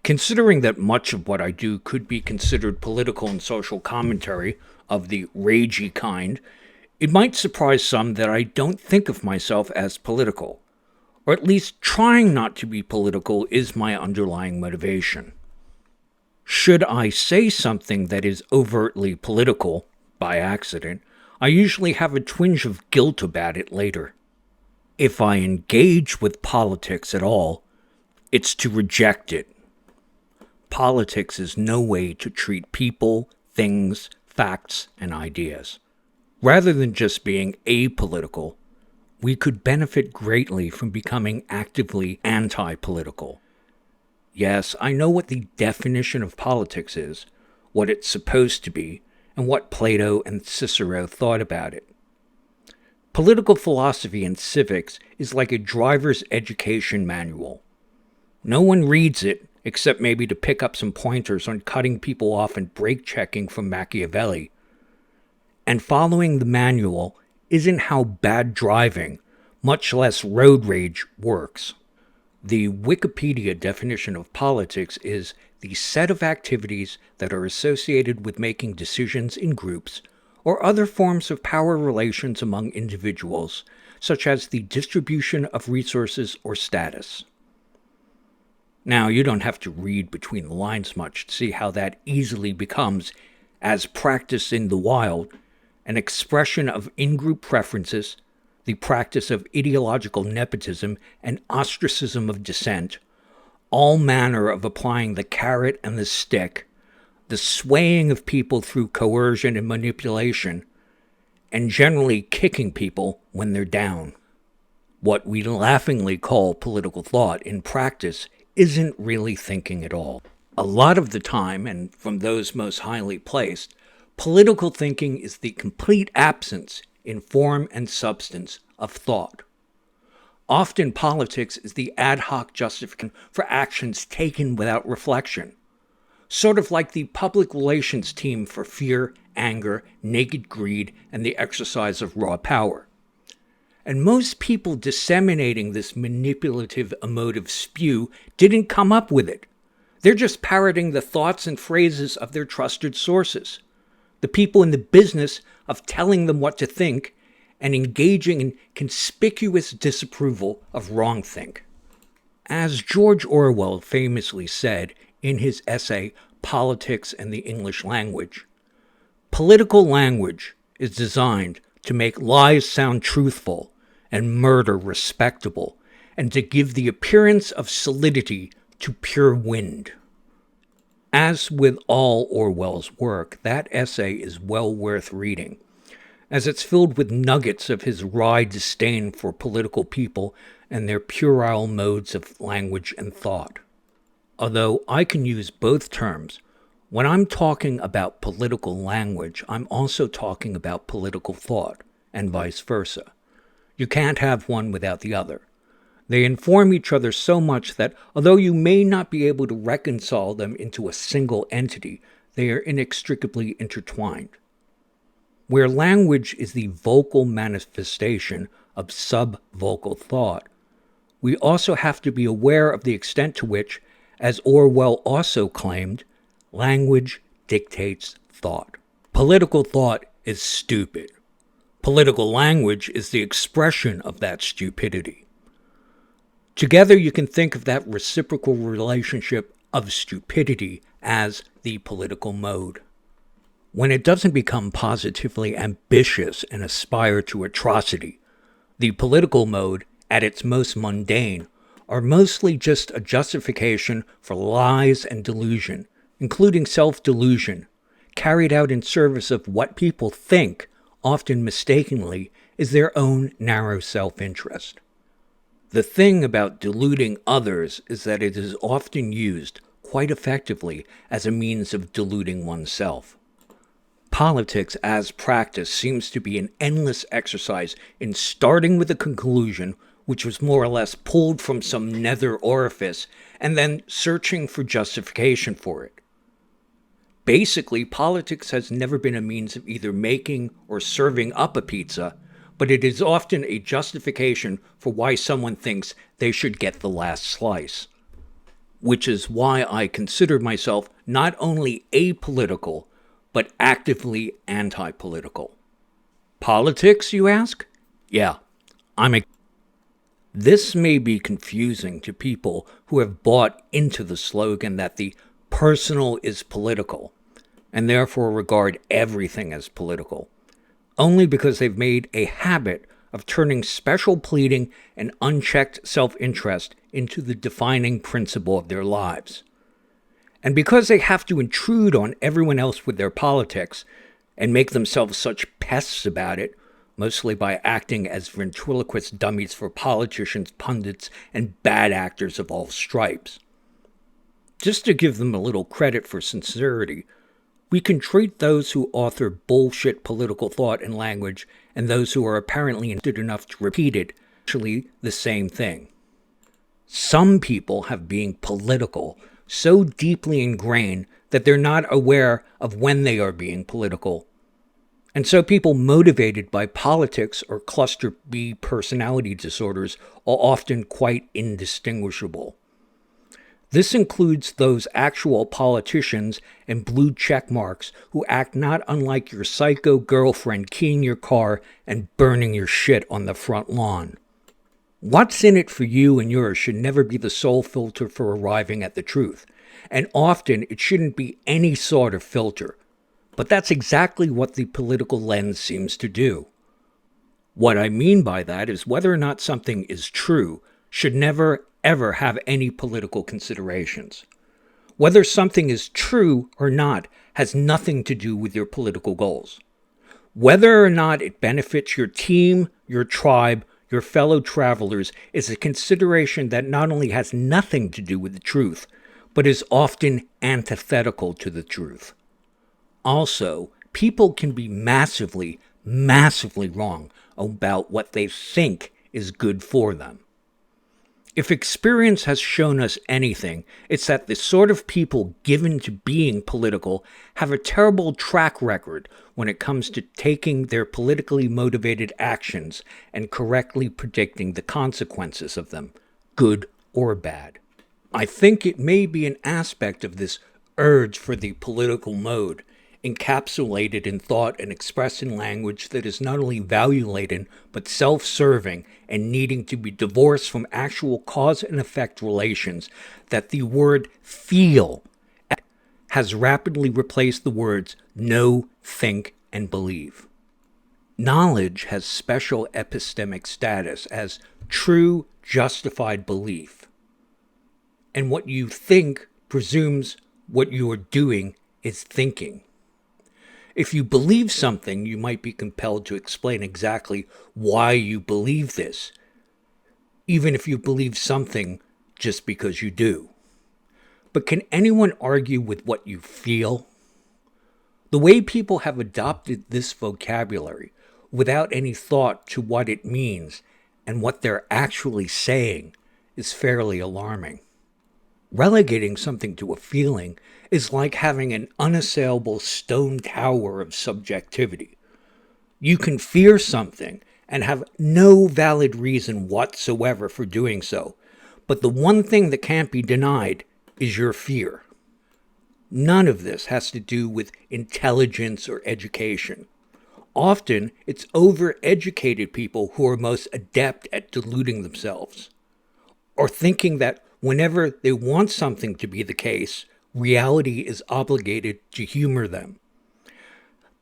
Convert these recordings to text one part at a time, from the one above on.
Considering that much of what I do could be considered political and social commentary of the ragey kind, it might surprise some that I don't think of myself as political, or at least trying not to be political is my underlying motivation. Should I say something that is overtly political, by accident, I usually have a twinge of guilt about it later. If I engage with politics at all, it's to reject it. Politics is no way to treat people, things, facts, and ideas. Rather than just being apolitical, we could benefit greatly from becoming actively anti-political. Yes, I know what the definition of politics is, what it's supposed to be, and what Plato and Cicero thought about it. Political philosophy and civics is like a driver's education manual. No one reads it, except maybe to pick up some pointers on cutting people off and brake checking from Machiavelli. And following the manual isn't how bad driving, much less road rage, works. The Wikipedia definition of politics is the set of activities that are associated with making decisions in groups or other forms of power relations among individuals, such as the distribution of resources or status. Now, you don't have to read between the lines much to see how that easily becomes, as practiced in the wild, an expression of in-group preferences, the practice of ideological nepotism and ostracism of dissent, all manner of applying the carrot and the stick, the swaying of people through coercion and manipulation, and generally kicking people when they're down. What we laughingly call political thought in practice isn't really thinking at all. A lot of the time, and from those most highly placed, political thinking is the complete absence in form and substance of thought. Often politics is the ad hoc justification for actions taken without reflection, sort of like the public relations team for fear, anger, naked greed, and the exercise of raw power. And most people disseminating this manipulative emotive spew didn't come up with it. They're just parroting the thoughts and phrases of their trusted sources, the people in the business of telling them what to think and engaging in conspicuous disapproval of wrongthink. As George Orwell famously said in his essay, Politics and the English Language, political language is designed to make lies sound truthful and murder respectable, and to give the appearance of solidity to pure wind. As with all Orwell's work, that essay is well worth reading, as it's filled with nuggets of his wry disdain for political people and their puerile modes of language and thought. Although I can use both terms, when I'm talking about political language, I'm also talking about political thought, and vice versa. You can't have one without the other. They inform each other so much that, although you may not be able to reconcile them into a single entity, they are inextricably intertwined. Where language is the vocal manifestation of sub-vocal thought, we also have to be aware of the extent to which, as Orwell also claimed, language dictates thought. Political thought is stupid. Political language is the expression of that stupidity. Together you can think of that reciprocal relationship of stupidity as the political mode. When it doesn't become positively ambitious and aspire to atrocity, the political mode, at its most mundane, are mostly just a justification for lies and delusion, including self-delusion, carried out in service of what people think, often mistakenly, is their own narrow self-interest. The thing about deluding others is that it is often used, quite effectively, as a means of deluding oneself. Politics as practice seems to be an endless exercise in starting with a conclusion which was more or less pulled from some nether orifice and then searching for justification for it. Basically, politics has never been a means of either making or serving up a pizza, but it is often a justification for why someone thinks they should get the last slice. Which is why I consider myself not only apolitical, but actively anti-political. Politics, you ask? Yeah, I'm a... This may be confusing to people who have bought into the slogan that the personal is political, and therefore regard everything as political, only because they've made a habit of turning special pleading and unchecked self-interest into the defining principle of their lives. And because they have to intrude on everyone else with their politics and make themselves such pests about it, mostly by acting as ventriloquist dummies for politicians, pundits, and bad actors of all stripes. Just to give them a little credit for sincerity, we can treat those who author bullshit political thought and language and those who are apparently interested enough to repeat it actually the same thing. Some people have being political so deeply ingrained that they're not aware of when they are being political. And so people motivated by politics or cluster B personality disorders are often quite indistinguishable. This includes those actual politicians and blue check marks who act not unlike your psycho girlfriend keying your car and burning your shit on the front lawn. What's in it for you and yours should never be the sole filter for arriving at the truth, and often it shouldn't be any sort of filter. But that's exactly what the political lens seems to do. What I mean by that is whether or not something is true should never, ever have any political considerations. Whether something is true or not has nothing to do with your political goals. Whether or not it benefits your team, your tribe, your fellow travelers is a consideration that not only has nothing to do with the truth, but is often antithetical to the truth. Also, people can be massively, massively wrong about what they think is good for them. If experience has shown us anything, it's that the sort of people given to being political have a terrible track record when it comes to taking their politically motivated actions and correctly predicting the consequences of them, good or bad. I think it may be an aspect of this urge for the political mode, encapsulated in thought and expressed in language that is not only value-laden but self-serving and needing to be divorced from actual cause and effect relations, that the word feel has rapidly replaced the words know, think, and believe. Knowledge has special epistemic status as true, justified belief. And what you think presumes what you are doing is thinking. If you believe something, you might be compelled to explain exactly why you believe this, even if you believe something just because you do. But can anyone argue with what you feel? The way people have adopted this vocabulary without any thought to what it means and what they're actually saying is fairly alarming. Relegating something to a feeling is like having an unassailable stone tower of subjectivity. You can fear something and have no valid reason whatsoever for doing so, but the one thing that can't be denied is your fear. None of this has to do with intelligence or education. Often, it's overeducated people who are most adept at deluding themselves, or thinking that whenever they want something to be the case, reality is obligated to humor them.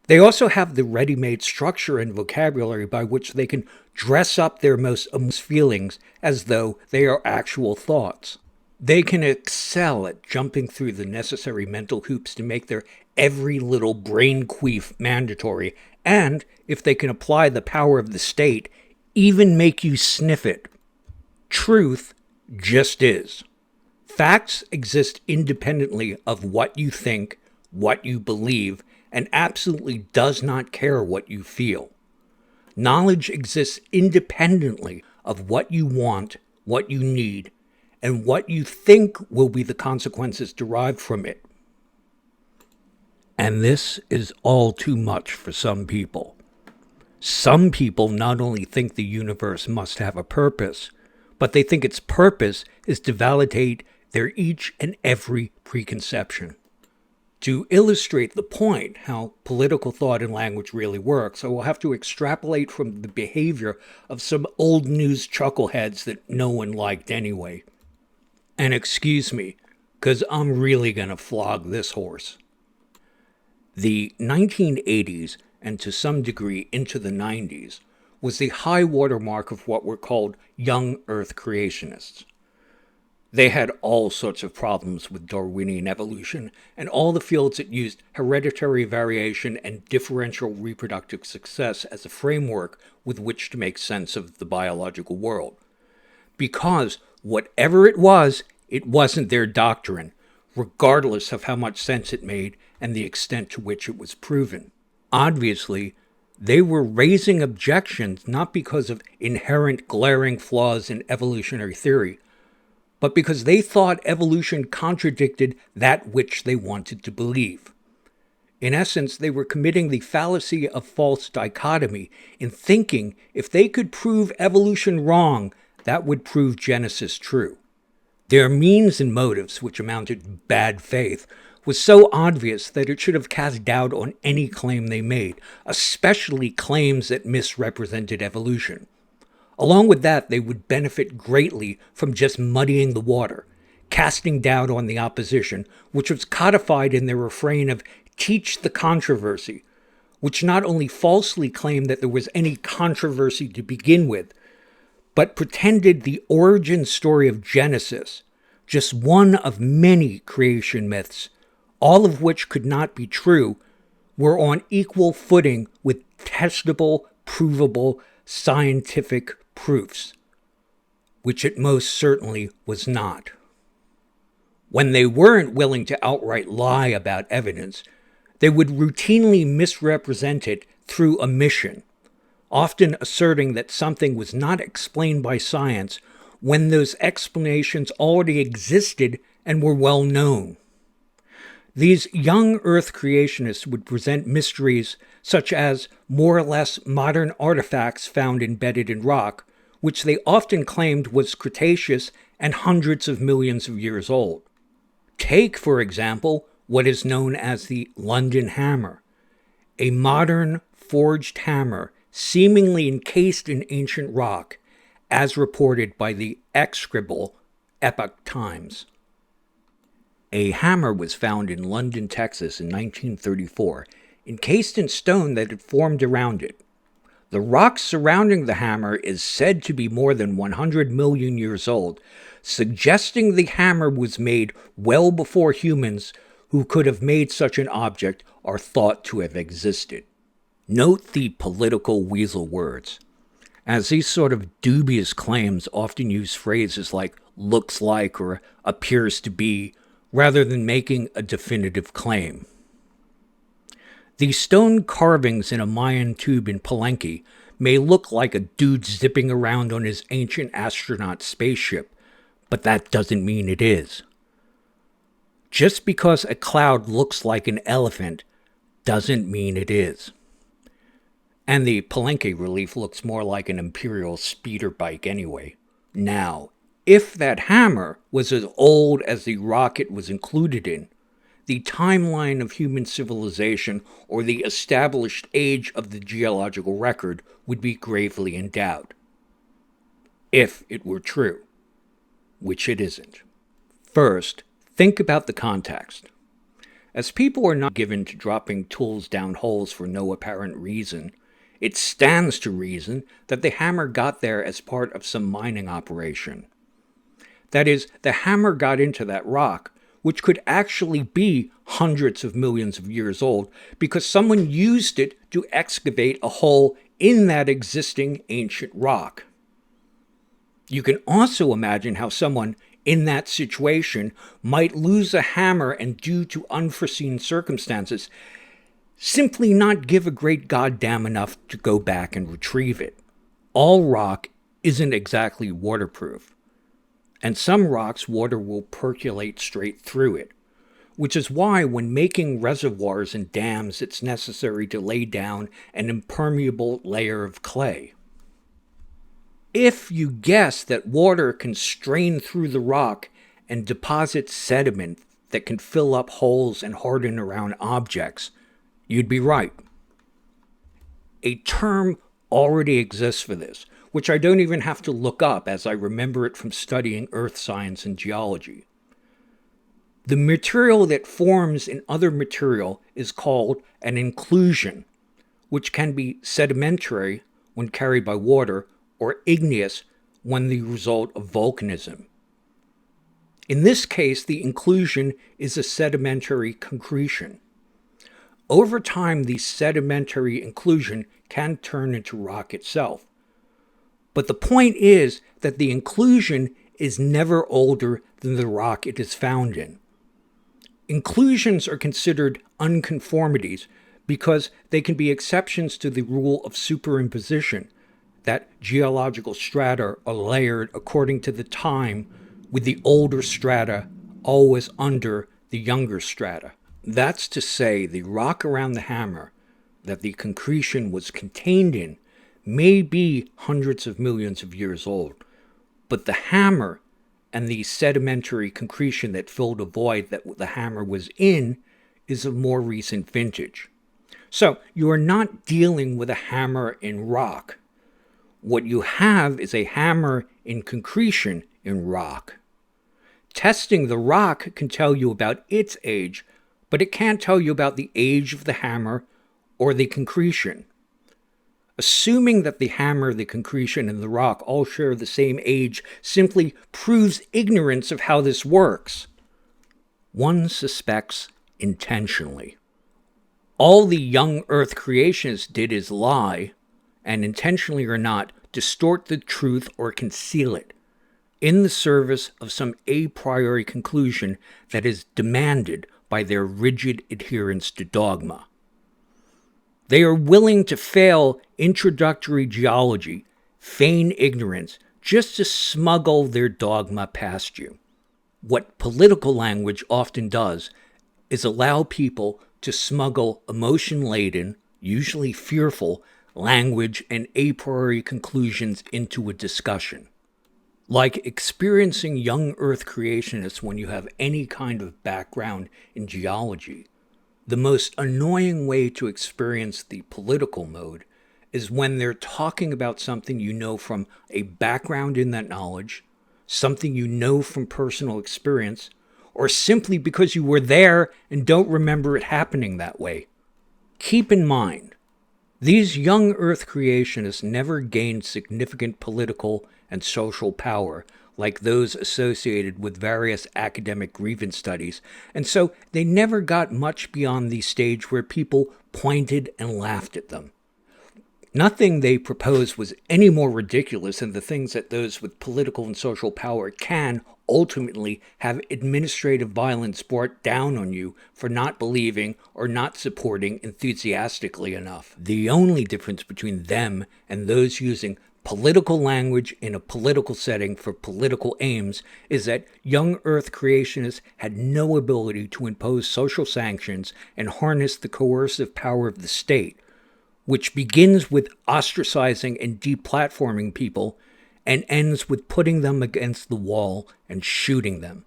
They also have the ready-made structure and vocabulary by which they can dress up their most feelings as though they are actual thoughts. They can excel at jumping through the necessary mental hoops to make their every little brain queef mandatory, and, if they can apply the power of the state, even make you sniff it. Truth just is. Facts exist independently of what you think, what you believe, and absolutely does not care what you feel. Knowledge exists independently of what you want, what you need, and what you think will be the consequences derived from it. And this is all too much for some people. Some people not only think the universe must have a purpose, but they think its purpose is to validate their each and every preconception. To illustrate the point, how political thought and language really works, I will have to extrapolate from the behavior of some old news chuckleheads that no one liked anyway. And excuse me, because I'm really going to flog this horse. The 1980s, and to some degree into the 90s, was the high watermark of what were called young Earth creationists. They had all sorts of problems with Darwinian evolution and all the fields that used hereditary variation and differential reproductive success as a framework with which to make sense of the biological world. Because whatever it wasn't their doctrine, regardless of how much sense it made and the extent to which it was proven. Obviously, they were raising objections not because of inherent glaring flaws in evolutionary theory, but because they thought evolution contradicted that which they wanted to believe. In essence, they were committing the fallacy of false dichotomy in thinking if they could prove evolution wrong, that would prove Genesis true. Their means and motives, which amounted to bad faith, was so obvious that it should have cast doubt on any claim they made, especially claims that misrepresented evolution. Along with that, they would benefit greatly from just muddying the water, casting doubt on the opposition, which was codified in their refrain of "teach the controversy," which not only falsely claimed that there was any controversy to begin with, but pretended the origin story of Genesis, just one of many creation myths, all of which could not be true, were on equal footing with testable, provable, scientific proofs, which it most certainly was not. When they weren't willing to outright lie about evidence, they would routinely misrepresent it through omission, often asserting that something was not explained by science when those explanations already existed and were well known. These young Earth creationists would present mysteries such as more or less modern artifacts found embedded in rock, which they often claimed was Cretaceous and hundreds of millions of years old. Take, for example, what is known as the London hammer, a modern forged hammer seemingly encased in ancient rock, as reported by the execrable Epoch Times. A hammer was found in London, Texas in 1934, encased in stone that had formed around it. The rock surrounding the hammer is said to be more than 100 million years old, suggesting the hammer was made well before humans who could have made such an object are thought to have existed. Note the political weasel words, as these sort of dubious claims often use phrases like "looks like" or "appears to be," rather than making a definitive claim. The stone carvings in a Mayan tomb in Palenque may look like a dude zipping around on his ancient astronaut spaceship, but that doesn't mean it is. Just because a cloud looks like an elephant doesn't mean it is. And the Palenque relief looks more like an imperial speeder bike anyway. Now, if that hammer was as old as the rock it was included in, the timeline of human civilization or the established age of the geological record would be gravely in doubt. If it were true, which it isn't. First, think about the context. As people are not given to dropping tools down holes for no apparent reason, it stands to reason that the hammer got there as part of some mining operation. That is, the hammer got into that rock, which could actually be hundreds of millions of years old, because someone used it to excavate a hole in that existing ancient rock. You can also imagine how someone in that situation might lose a hammer and, due to unforeseen circumstances, simply not give a great goddamn enough to go back and retrieve it. All rock isn't exactly waterproof, and some rocks water will percolate straight through it, which is why when making reservoirs and dams, it's necessary to lay down an impermeable layer of clay. If you guess that water can strain through the rock and deposit sediment that can fill up holes and harden around objects, you'd be right. A term already exists for this, which I don't even have to look up as I remember it from studying earth science and geology. The material that forms in other material is called an inclusion, which can be sedimentary when carried by water or igneous when the result of volcanism. In this case, the inclusion is a sedimentary concretion. Over time, the sedimentary inclusion can turn into rock itself. But the point is that the inclusion is never older than the rock it is found in. Inclusions are considered unconformities because they can be exceptions to the rule of superimposition, that geological strata are layered according to the time, with the older strata always under the younger strata. That's to say, the rock around the hammer that the concretion was contained in may be hundreds of millions of years old, but the hammer and the sedimentary concretion that filled a void that the hammer was in is of more recent vintage. So you are not dealing with a hammer in rock. What you have is a hammer in concretion in rock. Testing the rock can tell you about its age, but it can't tell you about the age of the hammer or the concretion. Assuming that the hammer, the concretion, and the rock all share the same age simply proves ignorance of how this works. One suspects intentionally. All the young Earth creationists did is lie, and intentionally or not, distort the truth or conceal it, in the service of some a priori conclusion that is demanded by their rigid adherence to dogma. They are willing to fail introductory geology, feign ignorance, just to smuggle their dogma past you. What political language often does is allow people to smuggle emotion-laden, usually fearful, language and a priori conclusions into a discussion. Like experiencing young Earth creationists when you have any kind of background in geology, the most annoying way to experience the political mode is when they're talking about something you know from a background in that knowledge, something you know from personal experience, or simply because you were there and don't remember it happening that way. Keep in mind, these young Earth creationists never gained significant political and social power like those associated with various academic grievance studies, and so they never got much beyond the stage where people pointed and laughed at them. Nothing they proposed was any more ridiculous than the things that those with political and social power can ultimately have administrative violence brought down on you for not believing or not supporting enthusiastically enough. The only difference between them and those using political language in a political setting for political aims is that young Earth creationists had no ability to impose social sanctions and harness the coercive power of the state, which begins with ostracizing and deplatforming people and ends with putting them against the wall and shooting them.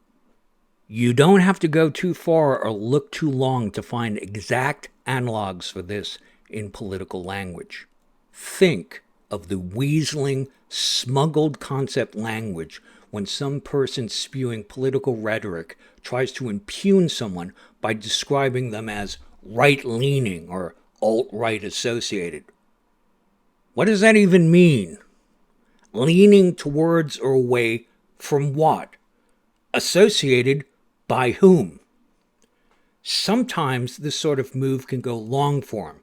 You don't have to go too far or look too long to find exact analogs for this in political language. Think of the weaseling, smuggled concept language when some person spewing political rhetoric tries to impugn someone by describing them as right-leaning or alt-right associated. What does that even mean? Leaning towards or away from what? Associated by whom? Sometimes this sort of move can go long form.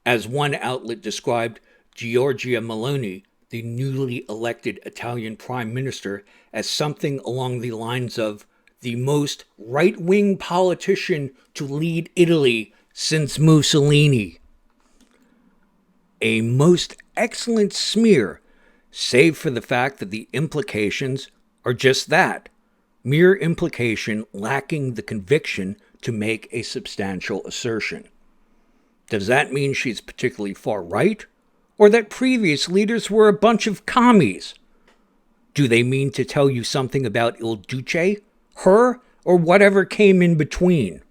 As one outlet described Giorgia Meloni, the newly elected Italian prime minister, as something along the lines of the most right-wing politician to lead Italy since Mussolini. A most excellent smear, save for the fact that the implications are just that, mere implication lacking the conviction to make a substantial assertion. Does that mean she's particularly far right? Or that previous leaders were a bunch of commies? Do they mean to tell you something about Il Duce, her, or whatever came in between?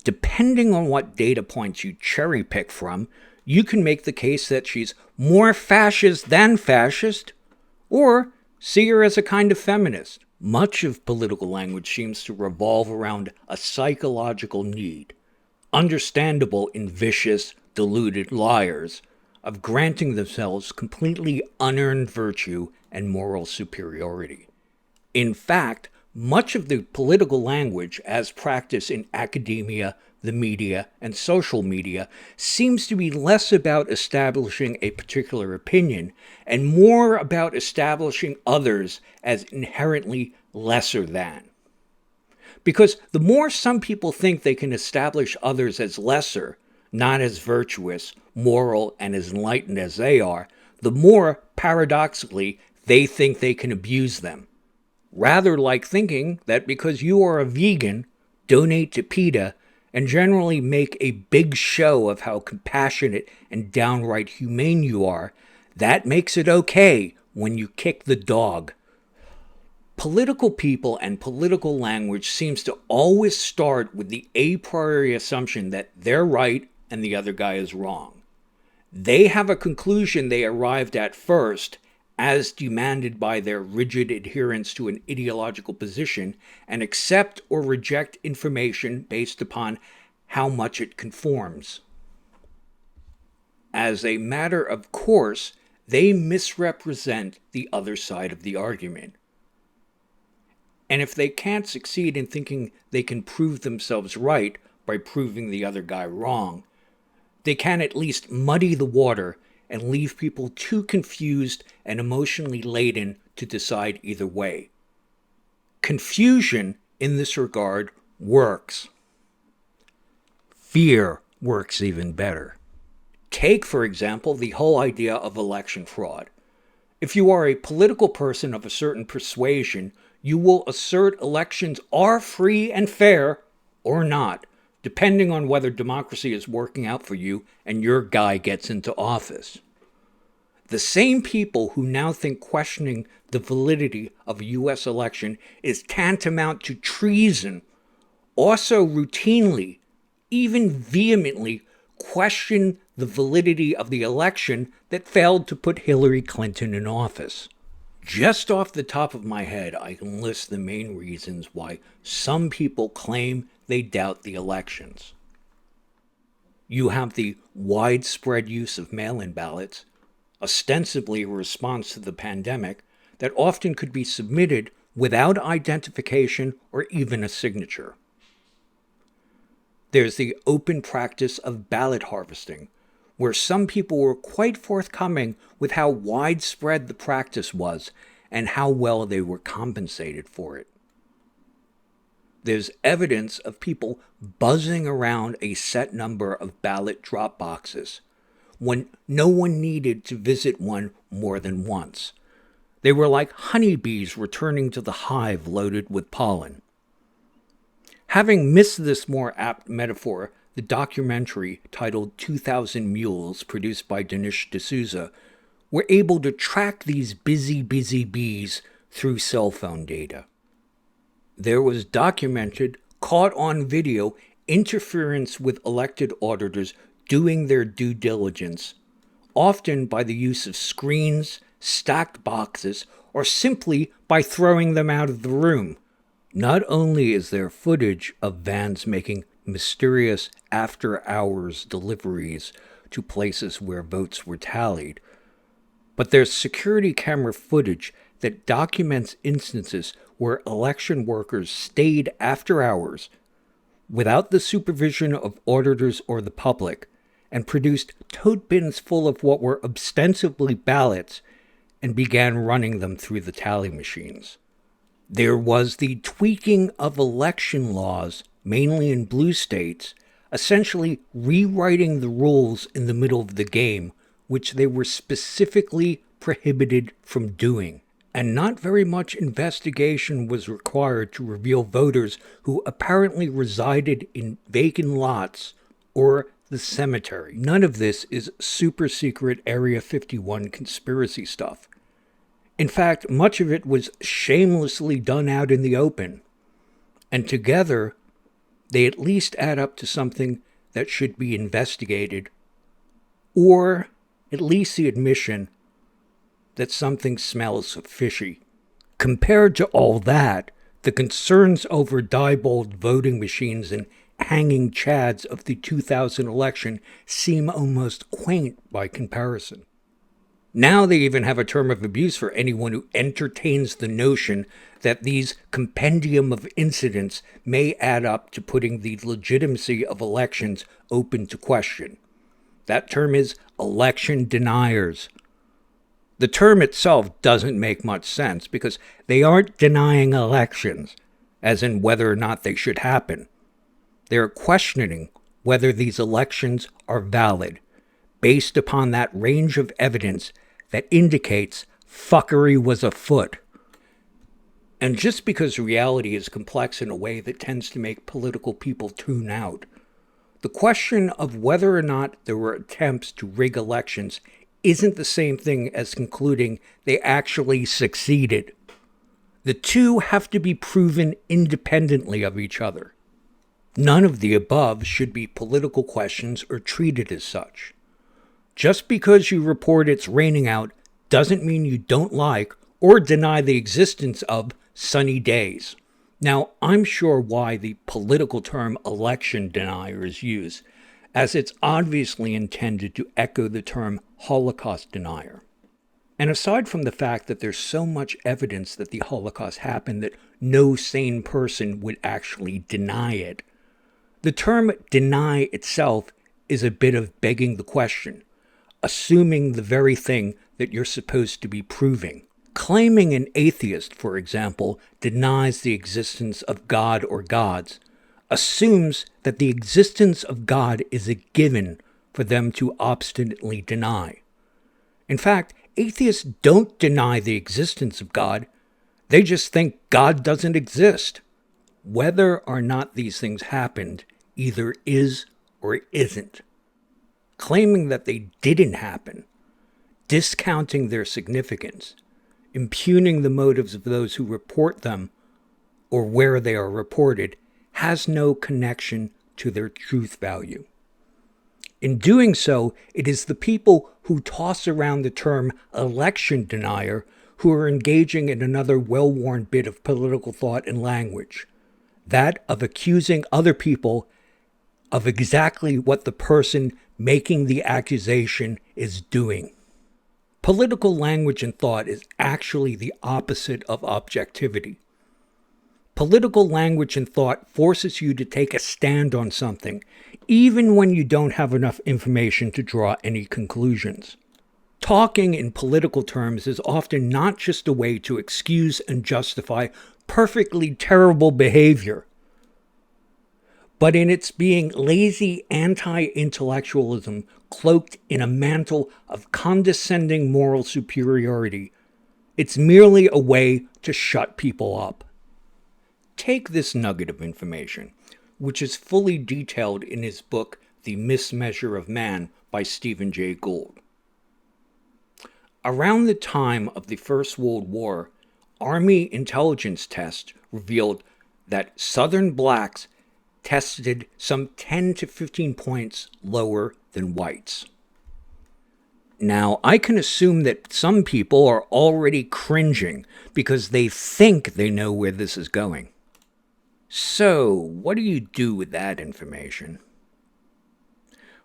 Depending on what data points you cherry pick from, you can make the case that she's more fascist than fascist, or see her as a kind of feminist. Much of political language seems to revolve around a psychological need, understandable in vicious, deluded liars, of granting themselves completely unearned virtue and moral superiority. In fact, much of the political language as practiced in academia, the media, and social media seems to be less about establishing a particular opinion and more about establishing others as inherently lesser than. Because the more some people think they can establish others as lesser, not as virtuous, moral, and as enlightened as they are, the more, paradoxically, they think they can abuse them. Rather like thinking that because you are a vegan, donate to PETA, and generally make a big show of how compassionate and downright humane you are, that makes it okay when you kick the dog. Political people and political language seems to always start with the a priori assumption that they're right and the other guy is wrong. They have a conclusion they arrived at first, as demanded by their rigid adherence to an ideological position, and accept or reject information based upon how much it conforms. As a matter of course, they misrepresent the other side of the argument. And if they can't succeed in thinking they can prove themselves right by proving the other guy wrong, they can at least muddy the water and leave people too confused and emotionally laden to decide either way. Confusion in this regard works. Fear works even better. Take, for example, the whole idea of election fraud. If you are a political person of a certain persuasion, you will assert elections are free and fair or not, depending on whether democracy is working out for you and your guy gets into office. The same people who now think questioning the validity of a U.S. election is tantamount to treason also routinely, even vehemently, question the validity of the election that failed to put Hillary Clinton in office. Just off the top of my head, I can list the main reasons why some people claim they doubt the elections. You have the widespread use of mail-in ballots, ostensibly a response to the pandemic, that often could be submitted without identification or even a signature. There's the open practice of ballot harvesting, where some people were quite forthcoming with how widespread the practice was and how well they were compensated for it. There's evidence of people buzzing around a set number of ballot drop boxes when no one needed to visit one more than once. They were like honeybees returning to the hive loaded with pollen. Having missed this more apt metaphor, the documentary titled 2,000 Mules, produced by Dinesh D'Souza, were able to track these busy bees through cell phone data. There was documented, caught on video, interference with elected auditors doing their due diligence, often by the use of screens, stacked boxes, or simply by throwing them out of the room. Not only is there footage of vans making mysterious after-hours deliveries to places where votes were tallied, but there's security camera footage that documents instances where election workers stayed after hours without the supervision of auditors or the public and produced tote bins full of what were ostensibly ballots and began running them through the tally machines. There was the tweaking of election laws, mainly in blue states, essentially rewriting the rules in the middle of the game, which they were specifically prohibited from doing. and not very much investigation was required to reveal voters who apparently resided in vacant lots or the cemetery. None of this is super secret Area 51 conspiracy stuff. In fact, much of it was shamelessly done out in the open. And together, they at least add up to something that should be investigated, or at least the admission that something smells fishy. Compared to all that, the concerns over Diebold voting machines and hanging chads of the 2000 election seem almost quaint by comparison. Now they even have a term of abuse for anyone who entertains the notion that these compendium of incidents may add up to putting the legitimacy of elections open to question. That term is election deniers. The term itself doesn't make much sense because they aren't denying elections, as in whether or not they should happen. They're questioning whether these elections are valid, based upon that range of evidence that indicates fuckery was afoot. And just because reality is complex in a way that tends to make political people tune out, the question of whether or not there were attempts to rig elections isn't the same thing as concluding they actually succeeded. The two have to be proven independently of each other. None of the above should be political questions or treated as such. Just because you report it's raining out doesn't mean you don't like or deny the existence of sunny days. Now, I'm sure why the political term election denier is used, as it's obviously intended to echo the term Holocaust denier. And aside from the fact that there's so much evidence that the Holocaust happened that no sane person would actually deny it, the term deny itself is a bit of begging the question, assuming the very thing that you're supposed to be proving. Claiming an atheist, for example, denies the existence of God or gods, assumes that the existence of God is a given for them to obstinately deny. In fact, atheists don't deny the existence of God. They just think God doesn't exist. Whether or not these things happened either is or isn't. Claiming that they didn't happen, discounting their significance, impugning the motives of those who report them or where they are reported, has no connection to their truth value. In doing so, it is the people who toss around the term election denier who are engaging in another well-worn bit of political thought and language, that of accusing other people of exactly what the person making the accusation is doing. Political language and thought is actually the opposite of objectivity. Political language and thought forces you to take a stand on something, even when you don't have enough information to draw any conclusions. Talking in political terms is often not just a way to excuse and justify perfectly terrible behavior, but in its being lazy anti-intellectualism cloaked in a mantle of condescending moral superiority. It's merely a way to shut people up. Take this nugget of information, which is fully detailed in his book, The Mismeasure of Man by Stephen Jay Gould. Around the time of the First World War, Army intelligence tests revealed that Southern blacks tested some 10 to 15 points lower than whites. Now, I can assume that some people are already cringing because they think they know where this is going. So, what do you do with that information?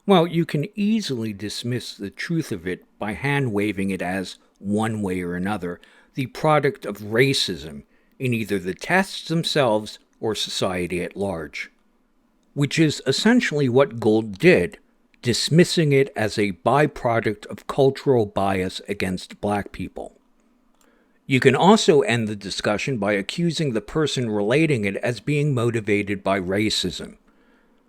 Well, you can easily dismiss the truth of it by hand-waving it as, one way or another, the product of racism in either the tests themselves or society at large. Which is essentially what Gould did, dismissing it as a byproduct of cultural bias against black people. You can also end the discussion by accusing the person relating it as being motivated by racism.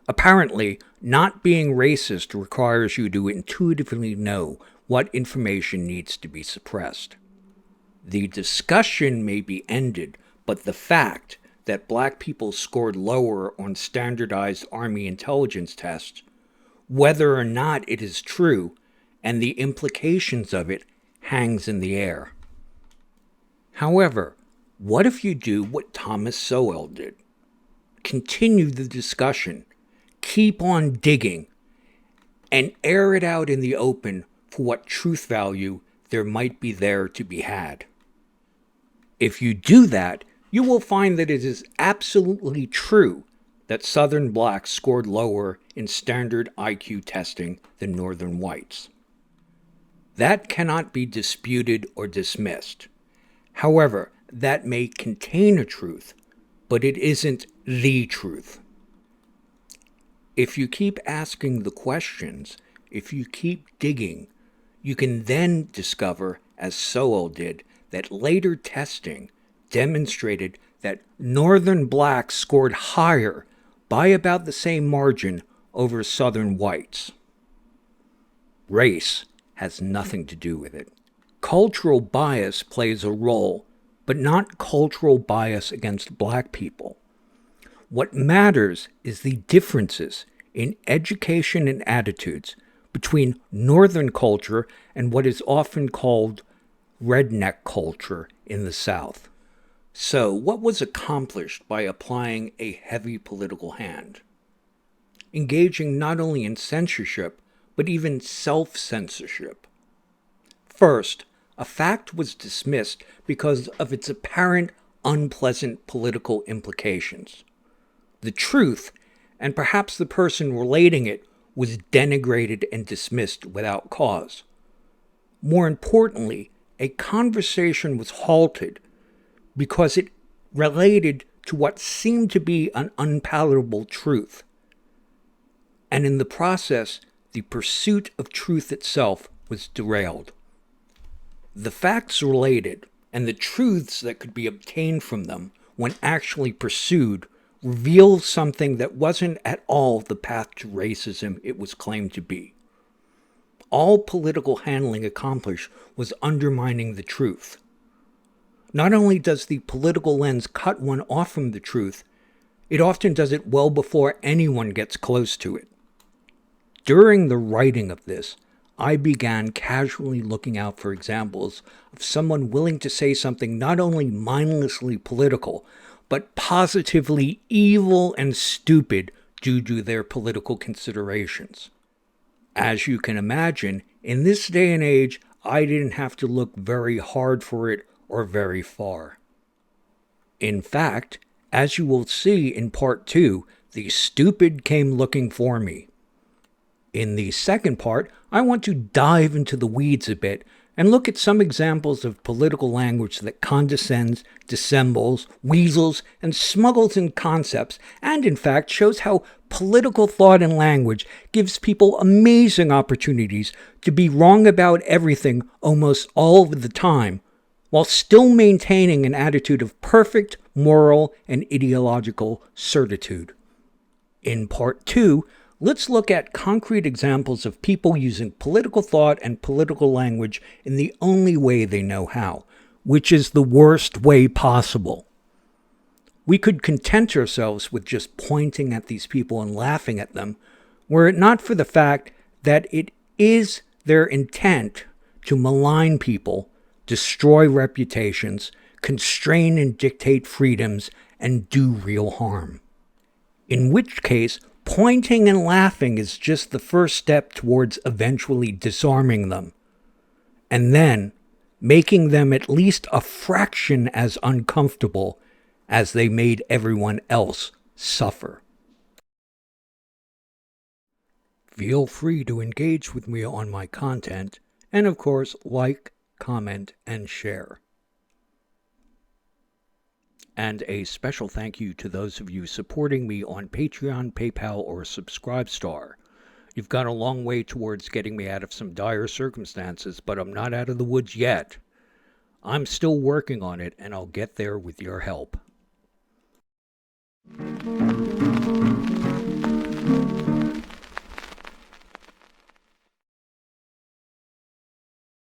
Apparently, not being racist requires you to intuitively know what information needs to be suppressed. The discussion may be ended, but the fact that black people scored lower on standardized Army intelligence tests, whether or not it is true, and the implications of it hangs in the air. However, what if you do what Thomas Sowell did? Continue the discussion, keep on digging, and air it out in the open for what truth value there might be there to be had. If you do that, you will find that it is absolutely true that Southern blacks scored lower in standard IQ testing than Northern whites. That cannot be disputed or dismissed. However, that may contain a truth, but it isn't the truth. If you keep asking the questions, if you keep digging, you can then discover, as Sowell did, that later testing demonstrated that Northern blacks scored higher by about the same margin over Southern whites. Race has nothing to do with it. Cultural bias plays a role, but not cultural bias against black people. What matters is the differences in education and attitudes between Northern culture and what is often called redneck culture in the South. So, what was accomplished by applying a heavy political hand? Engaging not only in censorship, but even self-censorship. First, a fact was dismissed because of its apparent unpleasant political implications. The truth, and perhaps the person relating it, was denigrated and dismissed without cause. More importantly, a conversation was halted because it related to what seemed to be an unpalatable truth. And in the process, the pursuit of truth itself was derailed. The facts related, and the truths that could be obtained from them when actually pursued, revealed something that wasn't at all the path to racism it was claimed to be. All political handling accomplished was undermining the truth. Not only does the political lens cut one off from the truth, it often does it well before anyone gets close to it. During the writing of this, I began casually looking out for examples of someone willing to say something not only mindlessly political, but positively evil and stupid due to their political considerations. As you can imagine, in this day and age, I didn't have to look very hard for it or very far. In fact, as you will see in part 2, the stupid came looking for me. In the second part, I want to dive into the weeds a bit and look at some examples of political language that condescends, dissembles, weasels, and smuggles in concepts, and in fact shows how political thought and language gives people amazing opportunities to be wrong about everything almost all of the time, while still maintaining an attitude of perfect moral and ideological certitude. In part 2, let's look at concrete examples of people using political thought and political language in the only way they know how, which is the worst way possible. We could content ourselves with just pointing at these people and laughing at them, were it not for the fact that it is their intent to malign people, destroy reputations, constrain and dictate freedoms, and do real harm. In which case, pointing and laughing is just the first step towards eventually disarming them, and then making them at least a fraction as uncomfortable as they made everyone else suffer. Feel free to engage with me on my content, and of course, like, comment, and share. And a special thank you to those of you supporting me on Patreon, PayPal, or Subscribestar. You've gone a long way towards getting me out of some dire circumstances, but I'm not out of the woods yet. I'm still working on it, and I'll get there with your help.